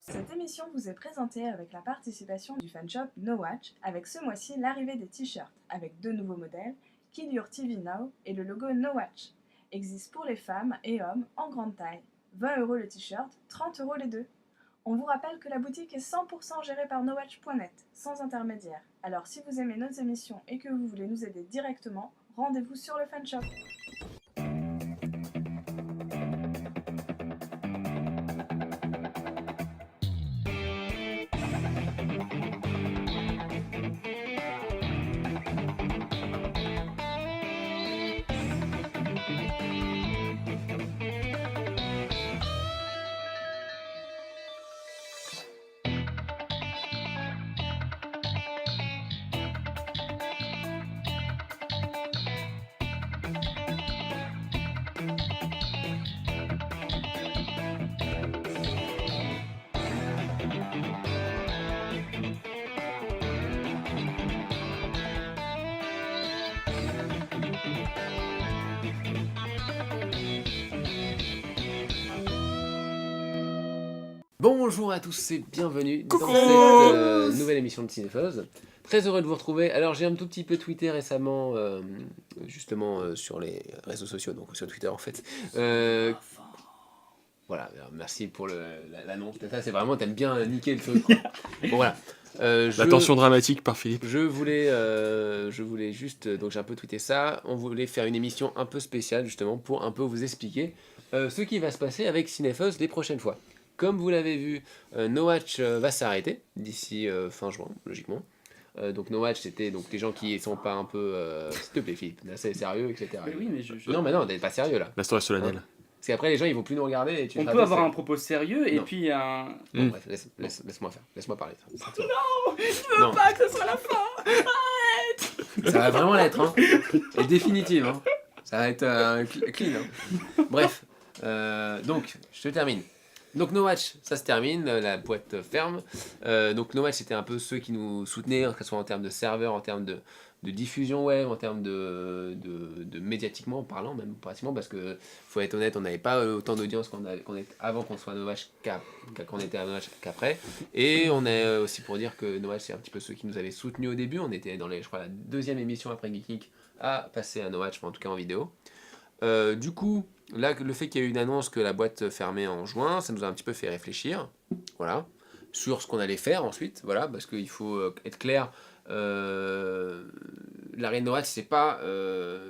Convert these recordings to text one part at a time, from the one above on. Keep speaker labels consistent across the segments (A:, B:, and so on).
A: Cette émission vous est présentée avec la participation du fanshop NoWatch, avec ce mois-ci l'arrivée des t-shirts, avec 2 nouveaux modèles, Kill Your TV Now et le logo NoWatch. Existe pour les femmes et hommes en grande taille. 20€ le t-shirt, 30€ les deux. On vous rappelle que la boutique est 100% gérée par nowatch.net, sans intermédiaire. Alors si vous aimez nos émissions et que vous voulez nous aider directement, rendez-vous sur le fanshop.
B: Bonjour à tous et bienvenue dans cette nouvelle émission de Cinéphose. Très heureux de vous retrouver. Alors j'ai un tout petit peu tweeté récemment, justement sur les réseaux sociaux, donc sur Twitter en fait. Voilà, merci pour l'annonce. Ça c'est vraiment, t'aimes bien niquer le truc. Bon voilà.
C: La tension dramatique par Philippe.
B: Je voulais juste, donc j'ai un peu tweeté ça, on voulait faire une émission un peu spéciale justement pour un peu vous expliquer ce qui va se passer avec Cinéphose les prochaines fois. Comme vous l'avez vu, NoWatch va s'arrêter d'ici fin juin, logiquement. Donc NoWatch, c'était donc les gens qui sont pas un peu... s'il te plaît Philippe, là c'est sérieux, etc.
D: Mais oui, mais je...
B: Non, mais non, t'es pas sérieux là.
C: La story solennelle.
B: Parce qu'après les gens ils vont plus nous regarder. Et tu
D: On peut avoir un propos sérieux et
B: non.
D: puis un...
B: Bon, bref, laisse-moi faire, laisse-moi parler.
D: Non, je veux pas que ce soit la fin. Arrête.
B: Ça va vraiment l'être, hein. Et définitive, hein. Ça va être clean, hein. Bref, donc je te termine. Donc NoWatch, ça se termine, la boîte ferme. Donc NoWatch, c'était un peu ceux qui nous soutenaient, que ce soit en termes de serveurs, en termes de diffusion web, en termes de médiatiquement parlant, même pratiquement, parce que faut être honnête, on n'avait pas autant d'audience qu'on était avant qu'on soit à NoWatch qu'on était à NoWatch qu'après. Et on est aussi pour dire que NoWatch, c'est un petit peu ceux qui nous avaient soutenus au début. On était dans je crois, la 2e émission après Geeknik à passer à NoWatch, en tout cas en vidéo. Du coup, là, le fait qu'il y ait eu une annonce que la boîte fermait en juin, ça nous a un petit peu fait réfléchir, voilà, sur ce qu'on allait faire ensuite, voilà, parce qu'il faut être clair, l'arrêt de NoWatch, c'est pas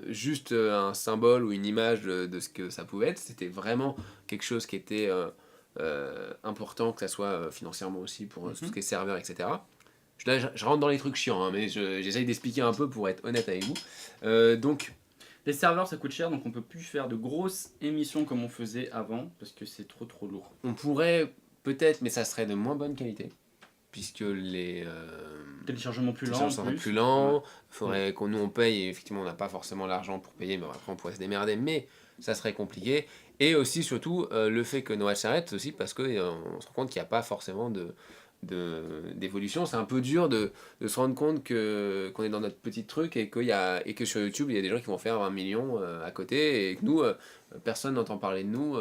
B: juste un symbole ou une image de ce que ça pouvait être, c'était vraiment quelque chose qui était important, que ça soit financièrement aussi pour tout ce qui est serveur, etc. Là, je rentre dans les trucs chiants, hein, mais j'essaye d'expliquer un peu pour être honnête avec vous. Donc,
D: les serveurs ça coûte cher donc on peut plus faire de grosses émissions comme on faisait avant parce que c'est trop lourd.
B: On pourrait peut-être, mais ça serait de moins bonne qualité puisque les
D: téléchargements plus lents.
B: Plus lents. Faudrait qu'on nous on paye et effectivement on n'a pas forcément l'argent pour payer, mais après on pourrait se démerder, mais ça serait compliqué. Et aussi surtout le fait que NoWatch s'arrête aussi parce que on se rend compte qu'il n'y a pas forcément d'évolution. C'est un peu dur de se rendre compte qu'on est dans notre petit truc et que sur YouTube il y a des gens qui vont faire 20 millions à côté et que nous personne n'entend parler de nous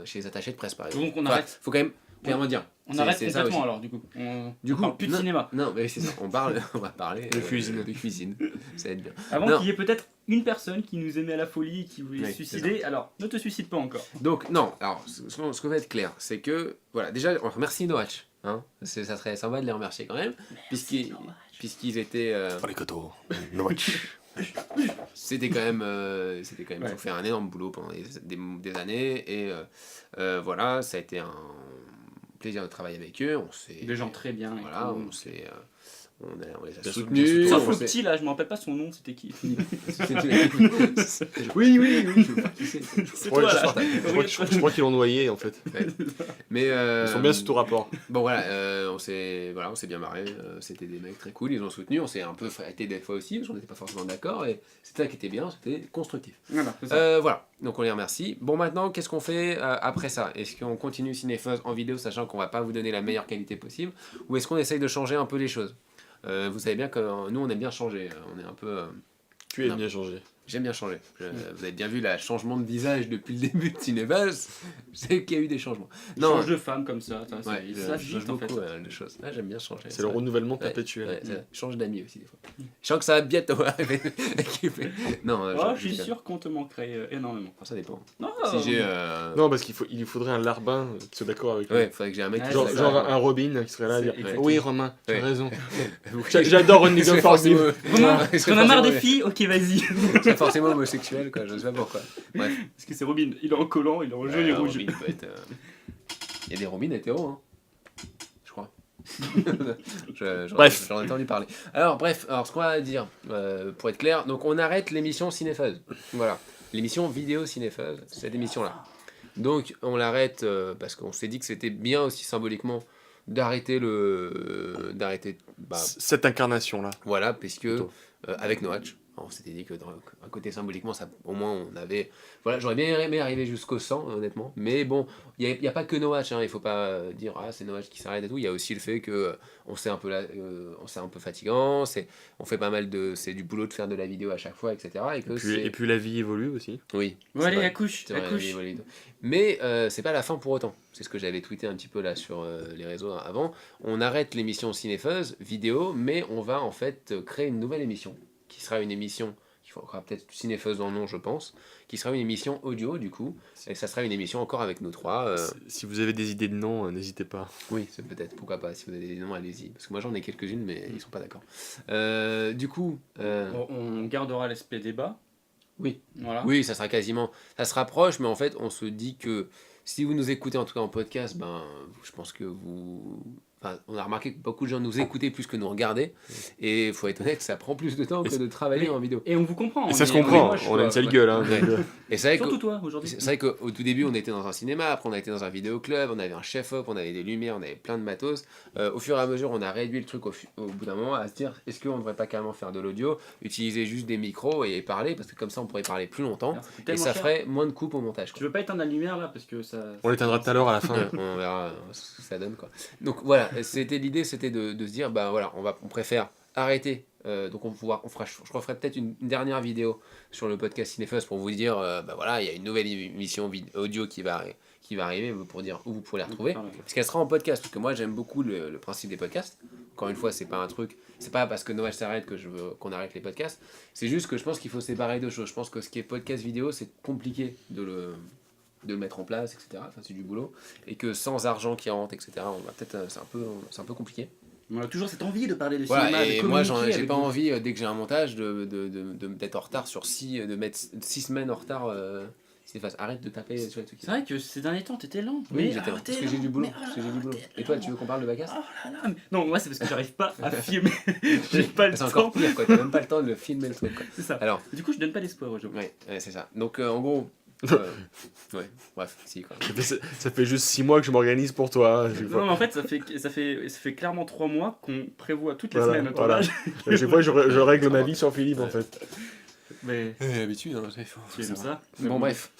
B: chez les attachés de presse par exemple.
D: Donc on arrête.
B: Faut quand même clairement dire.
D: On arrête complètement alors du coup. On parle plus de cinéma.
B: Non mais c'est ça, on va parler
C: de cuisine.
B: De cuisine. Ça va être bien.
D: Avant qu'il y ait peut-être une personne qui nous aimait à la folie et qui voulait se suicider, alors ne te suicide pas encore.
B: Donc non, alors ce qu'on va être clair, c'est que voilà, déjà on remercie NoWatch. Hein, ça serait sympa de les remercier quand même, puisqu'ils étaient...
C: les coteaux, NoWatch.
B: C'était quand même ils ont fait un énorme boulot pendant des années, et voilà, ça a été un plaisir de travailler avec eux.
D: Des gens très bien.
B: Voilà, on les a soutenus.
D: Sauf le petit là, je me rappelle pas son nom, c'était qui?
B: Oui.
D: C'est toi là.
C: Je crois qu'ils l'ont noyé en fait.
B: Ouais. Mais
C: ils sont bien sous tout rapport.
B: Bon voilà, on s'est bien marré. C'était des mecs très cool, ils ont soutenu. On s'est un peu frité des fois aussi parce qu'on n'était pas forcément d'accord. Et c'était ça qui était bien, c'était constructif. Voilà, donc on les remercie. Bon maintenant, qu'est-ce qu'on fait après ça? Est-ce qu'on continue Cinéphose en vidéo, sachant qu'on va pas vous donner la meilleure qualité possible, ou est-ce qu'on essaye de changer un peu les choses? Vous savez bien que nous on aime bien changer, on est un peu...
C: Tu aimes bien changer.
B: J'aime bien changer. Vous avez bien vu le changement de visage depuis le début de Cinéphase. C'est qu'il y a eu des changements.
D: Il change de femme comme ça.
B: Ouais,
D: Ça
B: je change
D: vite en fait.
B: beaucoup de choses. Ah, j'aime bien changer.
C: C'est le renouvellement
B: Ouais,
C: perpétuel.
B: ouais, je change d'amis aussi des fois. Je sens que ça va bientôt arriver. Non,
D: Je suis sûr qu'on te manquerait énormément.
B: Ça dépend.
D: Non,
B: Si j'ai.
C: Non, parce qu'il lui faudrait un larbin qui soit d'accord avec lui.
B: Ouais, faudrait que j'ai un mec qui
C: Genre,
B: soit
C: genre
B: d'accord.
C: un Robin qui serait là à
D: C'est
C: dire
D: exactement.
C: oui Romain, tu as
B: Ouais.
C: raison.
B: Oui.
C: J'adore Ron Nigel Forgive.
D: Romain,
B: Ouais, c'est
D: on a marre des
B: forcément-
D: filles, ok vas-y.
B: C'est forcément homosexuel, quoi. Je sais pas pourquoi. Bref.
D: Parce que c'est Robin, il est en collant, il est en jaune et rouge.
B: Robin peut être, Il y a des Robins hétéros, hein. Je crois.
C: Bref.
B: J'en ai entendu parler. Alors, bref, ce qu'on va dire, pour être clair, donc on arrête l'émission Cinéphase. Voilà. L'émission vidéo Cinéphase, cette émission-là. Donc, on l'arrête parce qu'on s'est dit que c'était bien aussi symboliquement d'arrêter
C: Cette incarnation-là.
B: voilà, puisque
C: Plutôt.
B: avec No Watch, on s'était dit que d'un côté symboliquement, ça, au moins on avait. Voilà, j'aurais bien aimé arriver jusqu'au 100, honnêtement. Mais bon, il n'y a pas que No Watch, hein, il ne faut pas dire ah, c'est No Watch qui s'arrête et tout. Il y a aussi le fait que on c'est un peu fatigant, on fait pas mal de. C'est du boulot de faire de la vidéo à chaque fois, etc.
C: Et puis la vie évolue aussi.
B: Oui.
D: Bon
B: c'est
D: allez,
B: vrai.
D: accouche,
B: C'est vrai,
D: accouche.
B: oui. Mais c'est pas la fin pour autant. C'est ce que j'avais tweeté un petit peu là sur les réseaux avant. On arrête l'émission Cinéphase vidéo, mais on va en fait créer une nouvelle émission qui sera une émission qui fera peut-être Cinéphase dans le nom, je pense, qui sera une émission audio du coup. Et ça sera une émission encore avec nous trois.
C: Si vous avez des idées de nom, n'hésitez pas.
B: Oui, c'est peut-être, pourquoi pas. Si vous avez des noms, allez-y. Parce que moi j'en ai quelques-unes, mais ils sont pas d'accord. Du coup.
D: On gardera l'aspect débat.
B: Oui.
D: Voilà.
B: Oui, ça sera quasiment. Ça se rapproche, mais en fait, on se dit que si vous nous écoutez en tout cas en podcast, ben, je pense que vous. Enfin, on a remarqué que beaucoup de gens nous écoutaient plus que nous regardaient. Et il faut être honnête, ça prend plus de temps que de travailler en vidéo.
D: Et on vous comprend.
C: Et ça se comprend,
D: moche,
C: on a une sale
D: quoi.
C: gueule. Hein,
B: Ouais.
C: donc,
B: Et c'est vrai que.
D: Surtout toi aujourd'hui.
B: C'est vrai qu'au tout début, on était dans un cinéma, après on a été dans un vidéoclub, on avait un chef-op, on avait des lumières, on avait plein de matos. Au fur et à mesure, on a réduit le truc au bout d'un moment à se dire est-ce qu'on ne devrait pas carrément faire de l'audio, utiliser juste des micros et parler, parce que comme ça on pourrait parler plus longtemps
D: Alors, ça coûte
B: et
D: tellement
B: ça
D: cher.
B: ferait moins de coupes au montage.
D: Tu veux pas éteindre la lumière là parce que ça.
C: On l'éteindra tout à l'heure à la fin.
B: On verra ce que ça donne quoi. Donc voilà, l'idée c'était de se dire bah voilà, on préfère arrêter. Donc je referai peut-être une dernière vidéo sur le podcast Cinéphase pour vous dire bah voilà, il y a une nouvelle émission audio qui va arriver pour dire où vous pourrez la retrouver. Parce qu'elle sera en podcast, parce que moi j'aime beaucoup le principe des podcasts. Encore une fois, c'est pas un truc, c'est pas parce que Noël s'arrête que je veux qu'on arrête les podcasts. C'est juste que je pense qu'il faut séparer deux choses. Je pense que ce qui est podcast vidéo, c'est compliqué de le mettre en place, etc. Enfin, c'est du boulot. Et que sans argent qui rentre, etc., on va peut-être, c'est un peu compliqué.
D: On a toujours cette envie de parler de
B: Voilà,
D: cinéma.
B: et
D: de
B: moi
D: communiquer
B: j'ai
D: avec
B: pas
D: vous.
B: envie, dès que j'ai un montage, d'être en retard sur de mettre 6 semaines en retard. Cinéphase. Arrête de taper sur les trucs.
D: C'est vrai que ces derniers temps t'étais lent.
B: Oui,
D: Mais
B: j'étais
D: ah,
B: lent,
D: t'es
B: parce que j'ai
D: lent.
B: du boulot.
D: Mais oh là
B: Parce que j'ai du
D: là,
B: boulot.
D: t'es
B: Et toi,
D: lent.
B: tu veux qu'on parle de Baccass?
D: Oh là là, mais- Non, moi c'est parce que j'arrive pas à filmer. J'ai pas le
B: C'est
D: temps.
B: encore pire, quoi. T'as même pas le temps de le filmer le truc, quoi.
D: C'est ça.
B: Alors,
D: Du coup, je donne pas d'espoir aux gens.
B: ouais, c'est ça. Donc, en gros. Ouais, bref, si, quoi.
C: Ça fait juste 6 mois que je m'organise pour toi. hein,
D: Non, mais en fait, ça fait clairement 3 mois qu'on prévoit toutes les
C: Voilà,
D: semaines un
C: voilà.
D: tournage.
C: À chaque fois, je règle ma vie sur Philippe en fait.
D: Mais
B: L'habitude, hein,
D: c'est comme ça.
B: Bon, bref.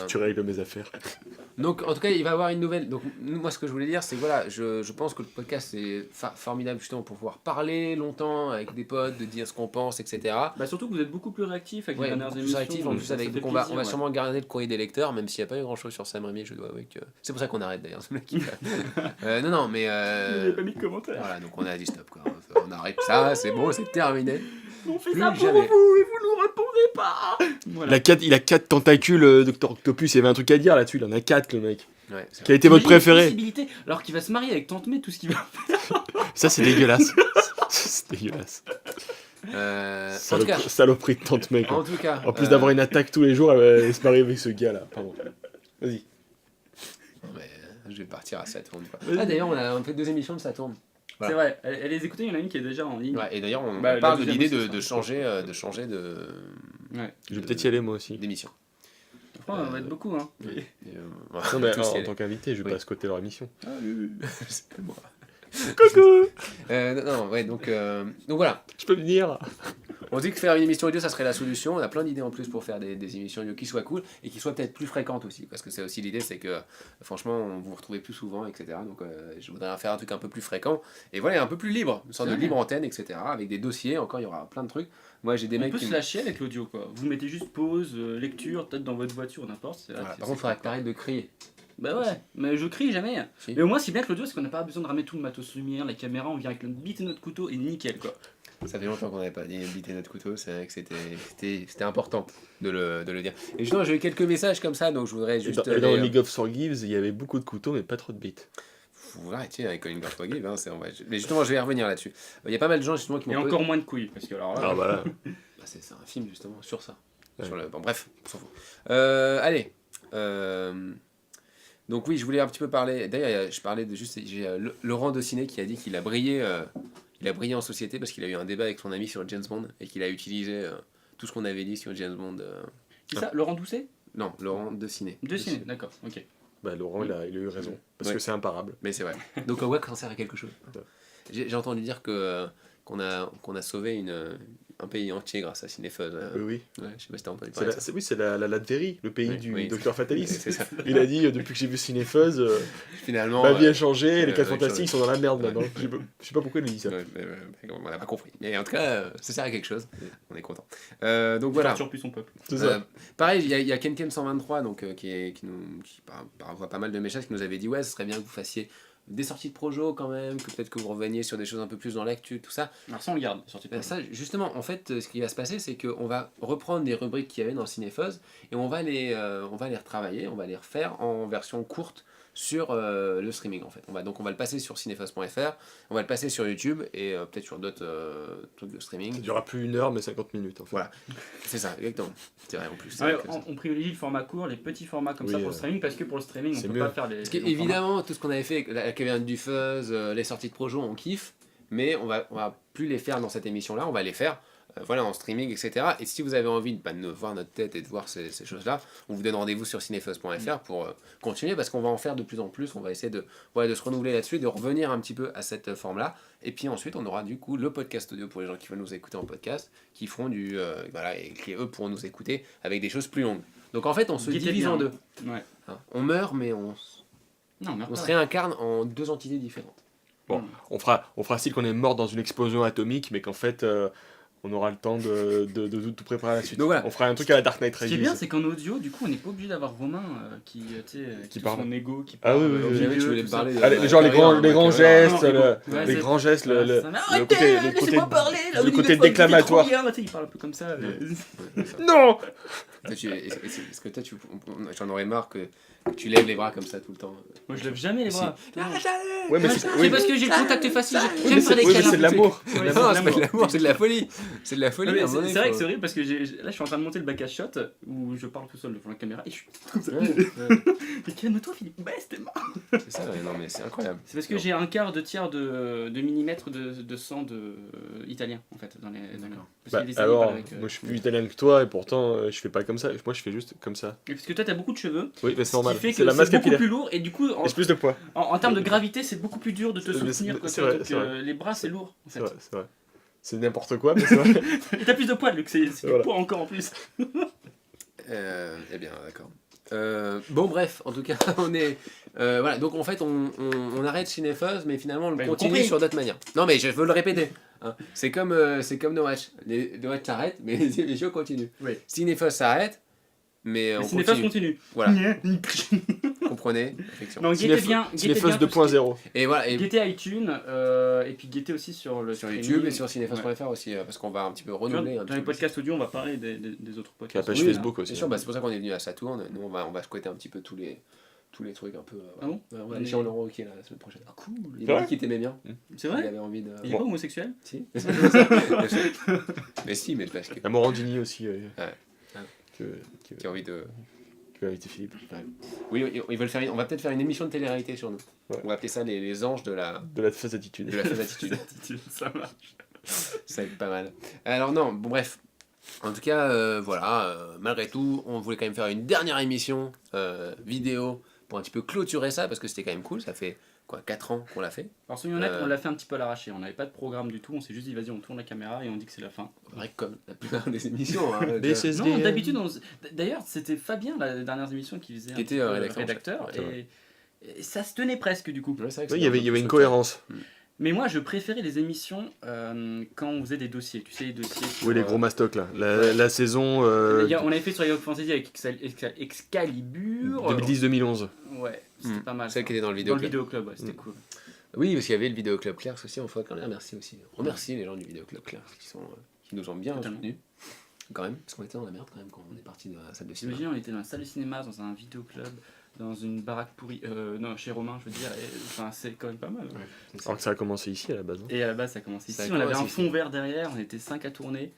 C: Tu règles mes affaires.
B: Donc, en tout cas, il va y avoir une nouvelle. Donc, moi, ce que je voulais dire, c'est que voilà, je pense que le podcast, c'est formidable justement pour pouvoir parler longtemps avec des potes, de dire ce qu'on pense, etc.
D: Bah, surtout que vous êtes beaucoup plus réactifs avec les
B: Ouais,
D: dernières
B: beaucoup plus
D: émissions.
B: réactif, en
D: donc
B: plus
D: ça
B: avec,
D: fait
B: donc on va
D: plaisir, ouais.
B: sûrement garder le courrier des lecteurs, même s'il n'y a pas eu grand chose sur Sam Raimi, je dois avouer que. C'est pour ça qu'on arrête d'ailleurs ce mec. Non, mais.
D: Vous n'avez pas mis de commentaires.
B: Voilà, donc on a dit stop quoi. On arrête ça, c'est bon, c'est terminé.
D: On fait
B: Plus
D: ça pour
B: jamais.
D: vous et vous nous répondez pas. Voilà.
C: Il a 4 tentacules, Docteur Octopus. Il y avait un truc à dire là-dessus. Il en a 4, le mec.
B: Ouais, c'est
C: Qui a été votre
D: T'imagines une
C: préféré?
D: possibilité, alors qu'il va se marier avec Tante May, tout ce qu'il va.
C: Ça, c'est dégueulasse. C'est dégueulasse.
B: En tout cas,
C: Saloperie de tante mec.
B: en tout cas.
C: En plus d'avoir une attaque tous les jours, elle va se marier avec ce gars là. Pardon. Vas-y.
B: Mais, je vais partir à Saturne. Quoi. Ah d'ailleurs, on fait 2 émissions de Saturne. Voilà.
D: C'est vrai, elle les écouter, il y en a une qui est déjà en ligne.
B: Ouais, et d'ailleurs, on
D: Bah, la
B: parle de
D: deuxième
B: l'idée
D: aussi,
B: de
D: ça.
B: changer
D: Ouais.
C: Je vais peut-être y aller moi aussi.
B: d'émission.
D: Franchement, on va être beaucoup, hein.
B: Voilà,
C: Non, mais
B: tous y
C: en
B: aller.
C: tant qu'invité, je vais
B: Oui.
C: pas squatter leur émission.
B: C'est moi.
C: Coucou.
B: Non, ouais, donc voilà.
C: Je peux venir.
B: On dit que faire une émission audio, ça serait la solution. On a plein d'idées en plus pour faire des émissions audio qui soient cool et qui soient peut-être plus fréquentes aussi. Parce que c'est aussi l'idée, c'est que franchement, on vous retrouve plus souvent, etc. Donc je voudrais faire un truc un peu plus fréquent. Et voilà, un peu plus libre, une sorte de libre antenne, etc. Avec des dossiers, encore, il y aura plein de trucs. Moi, j'ai des
D: On
B: mecs
D: peut
B: qui
D: se lâcher avec l'audio quoi. Vous mettez juste pause, lecture, peut-être dans votre voiture, n'importe.
B: Voilà, par contre, il faudrait que t'arrêtes de crier.
D: Bah ouais, mais je crie jamais.
B: Si.
D: Mais au moins, c'est bien que l'audio, c'est qu'on n'a pas besoin de ramener tout le matos lumière, la caméra, on vient avec notre bite et notre couteau et nickel quoi.
B: Ça fait longtemps qu'on n'avait pas dit biter notre couteau, c'est vrai que c'était important de le dire. Et justement, j'ai eu quelques messages comme ça, donc je voudrais juste...
C: Et dans League of Forgives, il y avait beaucoup de couteaux, mais pas trop de bits.
B: Faut arrêter avec Colin Forgive, hein, mais justement, je vais y revenir là-dessus. Il y a pas mal de gens justement qui
D: Et
B: m'ont...
D: encore moins de couilles, parce que alors là.
C: Ah voilà.
B: Bah, c'est un film justement sur ça.
C: Ouais.
B: Bon, bref, on s'en fout. Allez. Donc oui, je voulais un petit peu parler... D'ailleurs, je parlais de juste... J'ai Laurent Dessiné qui a dit qu'il a brillé... Il a brillé en société parce qu'il a eu un débat avec son ami sur James Bond et qu'il a utilisé tout ce qu'on avait dit sur James Bond.
D: Qui ça Laurent Doucet
B: Non, Laurent Dessiné.
D: Dessiné, d'accord, ok.
C: Bah Laurent, il a eu raison. Parce
B: Ouais.
C: que c'est imparable.
B: Mais c'est vrai. Donc ouais, ça sert à quelque chose. J'ai entendu dire qu'on a sauvé un pays entier grâce à Cinefuzz.
C: Oui.
B: Ouais, je sais pas si t'as entendu
C: C'est
B: parler de ça.
C: oui, c'est la Latverie, le pays
B: Oui,
C: du
B: oui.
C: Docteur Fatalis.
B: C'est ça.
C: Il a dit, depuis que j'ai vu Cinefuzz,
B: Finalement...
C: ma vie a changé, les 4
B: ouais,
C: fantastiques sont dans la merde maintenant. Je sais pas pourquoi il a dit ça.
B: on n'a pas compris. Mais en tout cas, ça sert à quelque chose. On est content. Donc voilà.
D: Torture plus son peuple.
C: C'est ça.
B: Pareil, il y a KenKen123 donc, qui par voie pas mal de messages qui nous avait dit ouais, ce serait bien que vous fassiez des sorties de projo quand même, que peut-être que vous reveniez sur des choses un peu plus dans l'actu, tout ça.
D: Alors ça on le garde, sorti de
B: Ça, justement, en fait, ce qui va se passer, c'est qu'on va reprendre des rubriques qu'il y avait dans Cinefuzz et on va les retravailler, on va les refaire en version courte sur le streaming en fait. On va le passer sur cinefuzz.fr, on va le passer sur YouTube et peut-être sur d'autres trucs de streaming.
C: Ça durera plus 1 heure, mais 50 minutes en fait.
B: Voilà. C'est ça, exactement. C'est vrai en plus. c'est
D: Ouais,
B: vrai que
D: on privilégie le format court, les petits formats comme
C: Oui,
D: ça pour le streaming, parce que pour le streaming on
C: c'est
D: peut
C: mieux.
D: pas faire les.
B: Parce
D: les longs formats.
B: qu'évidemment, tout ce qu'on avait fait avec la caverne du fuzz, les sorties de projo, on kiffe, mais on va plus les faire dans cette émission-là, on va les faire voilà, en streaming, etc. Et si vous avez envie de voir notre tête et de voir ces choses-là, on vous donne rendez-vous sur cinefuzz.fr pour continuer, parce qu'on va en faire de plus en plus, on va essayer de se renouveler là-dessus, de revenir un petit peu à cette forme-là. Et puis ensuite, on aura du coup le podcast audio pour les gens qui veulent nous écouter en podcast, qui feront voilà, et qui eux pourront nous écouter avec des choses plus longues. Donc en fait, on se
D: Guettez
B: divise
D: bien.
B: en deux.
D: Ouais.
B: Hein. On meurt, mais
D: Non, merde
B: on
D: pas.
B: se réincarne en deux entités différentes.
C: Bon, on fera style qu'on est mort dans une explosion atomique, mais qu'en fait, on aura le temps de tout préparer à la suite.
B: Donc voilà.
C: On fera un truc à la Dark Knight
D: Ce qui est
C: Rises.
D: bien, c'est qu'en audio, du coup, on n'est pas obligé d'avoir Romain qui
C: parle.
D: son ego, qui
C: Ah
D: parle.
C: oui, oui,
D: au
C: oui.
D: milieu,
B: Jamais tu voulais
D: tout
B: me
D: ça.
B: parler de-
C: Allez, genre les grands gestes,
D: non,
C: les
D: c'est-
C: grands gestes,
D: Ouais,
C: le
D: ça m'a-
C: côté,
D: Arrêtez,
C: le côté,
D: laissez-moi parler, là,
C: le
D: Olivier
C: côté
D: Fox,
C: déclamatoire.
D: il est trop bien, tu sais, il parle un peu comme ça.
C: Non.
B: Est-ce que toi, j'en aurais marre que tu lèves les bras comme ça tout le temps.
D: Moi, je lève jamais les bras.
C: Ouais, mais
D: Moi,
C: c'est
D: c'est parce que j'ai le contact facile.
C: oui,
D: J'aime
C: mais
D: faire des
C: c'est oui, mais
D: câlins.
C: c'est de l'amour.
D: Ouais,
B: Non,
D: c'est de
B: c'est pas de
D: l'amour.
B: l'amour, c'est de la folie. C'est de la folie.
D: Ouais, mais
B: à un moment donné,
D: c'est vrai que
B: faut-
D: c'est horrible parce que là je suis en train de monter le back à shot où je parle tout seul devant la caméra et je suis comme ça.
B: Ouais, ouais.
D: Mais calme-toi Philippe, baisse tes mains.
B: C'est ça, ouais, non mais c'est incroyable.
D: C'est parce que j'ai un quart de tiers de millimètre de sang italien en fait dans les.
B: D'accord.
D: Parce
C: Bah,
D: qu'il y a des années,
C: alors,
D: pas avec,
C: moi je suis plus italien que toi et pourtant je fais pas comme ça. Moi je fais juste comme ça.
D: Et parce que toi t'as beaucoup de cheveux,
C: Oui, mais c'est
D: ce
C: normal.
D: qui fait
C: C'est
D: que
C: la masse
D: c'est beaucoup
C: capillaire.
D: plus lourd et du coup
C: Et c'est plus de poids.
D: en termes de gravité c'est beaucoup plus dur de te
C: C'est-
D: soutenir. Quoi,
C: c'est
D: tu vois,
C: vrai,
D: donc,
C: c'est vrai.
D: les bras c'est lourd en
C: C'est
D: fait.
C: vrai, c'est vrai. C'est n'importe quoi, mais c'est vrai.
D: Et t'as plus de poids Luc, c'est
C: Voilà.
D: du poids encore en plus.
B: Eh bien, d'accord. Bon, bref, en tout cas, on est. Voilà, donc en fait, on arrête Cinefuzz, mais finalement, on
D: Bah,
B: le
D: j'ai
B: continue
D: compris.
B: sur d'autres manières. Non, mais je veux le répéter. Hein. C'est comme No Watch. No Watch s'arrête, mais les émissions continuent.
D: Oui.
B: Cinefuzz s'arrête, mais on
D: C'est des phases
B: continue.
D: continues.
B: Voilà, comprenez effectivement.
D: Non, guettez bien.
C: Cinefuzz
D: tout ce qui est-
C: 2.0.
B: Et voilà, et
D: Guettez iTunes et puis guettez aussi sur le
B: sur
D: streaming.
B: YouTube et sur cinefuzz.fr
D: Ouais.
B: aussi, parce qu'on va un petit peu
D: Tu vois,
B: renouveler. un
D: dans
B: petit
D: les
B: peu.
D: podcasts audio, on va parler des autres
C: La
D: podcasts.
C: page
B: Oui,
C: Facebook aussi.
B: C'est sûr, bah, c'est pour ça qu'on est venu à Saturne. Nous, on va squatter un petit peu tous les trucs un peu.
D: Ah bon
B: Ouais, on va aller chez Laurent Wauquiez la semaine prochaine.
D: Ah, cool.
B: Il
C: C'est
B: m'a
C: vrai
B: dit qu'il t'aimait bien.
D: C'est
B: Il
D: vrai
B: avait envie de.
D: Il est pas homosexuel
B: Si. Mais si, mais parce que.
C: Il y a Morandini aussi
B: Qui a envie de.
C: qui va inviter Philippe.
B: Oui, ils veulent faire. On va peut-être faire une émission de télé-réalité sur nous.
C: Ouais.
B: On va appeler ça les anges de la
C: De la fausse attitude.
B: fausse attitude.
D: Ça marche.
B: Ça va être pas mal. Alors non, bon bref. En tout cas, voilà, malgré tout, on voulait quand même faire une dernière émission vidéo pour un petit peu clôturer ça, parce que c'était quand même cool, ça fait 4 ans qu'on l'a fait.
D: Alors soyons honnêtes, on l'a fait un petit peu à l'arraché. On n'avait pas de programme du tout. On s'est juste dit vas-y, on tourne la caméra et on dit que c'est la fin.
B: Pareil comme la plupart des émissions. Hein,
D: Non, d'habitude, d'ailleurs, c'était Fabien, la dernière émission, qui faisait
B: Qui était
D: rédacteur et ça se tenait presque du coup.
B: Ouais, c'est vrai que
C: Oui,
B: c'était
C: il y
B: un peu
C: avait
B: plus
C: une
B: auteur.
C: cohérence.
D: Mais moi, je préférais les émissions quand on faisait des dossiers. Tu sais, les dossiers. Sur,
C: Oui, les gros mastocs là.
D: ouais.
C: La saison
D: on avait fait sur Final Fantasy avec Excalibur.
C: 2010-2011.
D: Ouais, c'était pas mal.
B: Celle
D: ça.
B: qui était dans le
D: Dans
B: vidéo.
D: le vidéoclub, ouais, c'était cool.
B: Oui, parce qu'il y avait le vidéoclub Clerks aussi, on faut les remercier aussi. On remercie les gens du vidéoclub Clerks qui nous ont bien
D: Totalement.
B: soutenus. Quand même, parce qu'on était dans la merde quand même quand on est parti de la salle de cinéma.
D: T'imagines, on était dans la salle de cinéma, dans un vidéoclub, dans une baraque pourrie. Non, chez Romain, je veux dire. Enfin, c'est quand même pas mal.
B: Ouais.
C: Alors que ça a commencé ici à la base. Hein.
D: Et à la base, ça a commencé
B: Ça a
D: ici. On avait
B: commencé
D: un
B: ici.
D: fond vert derrière, on était 5 à tourner.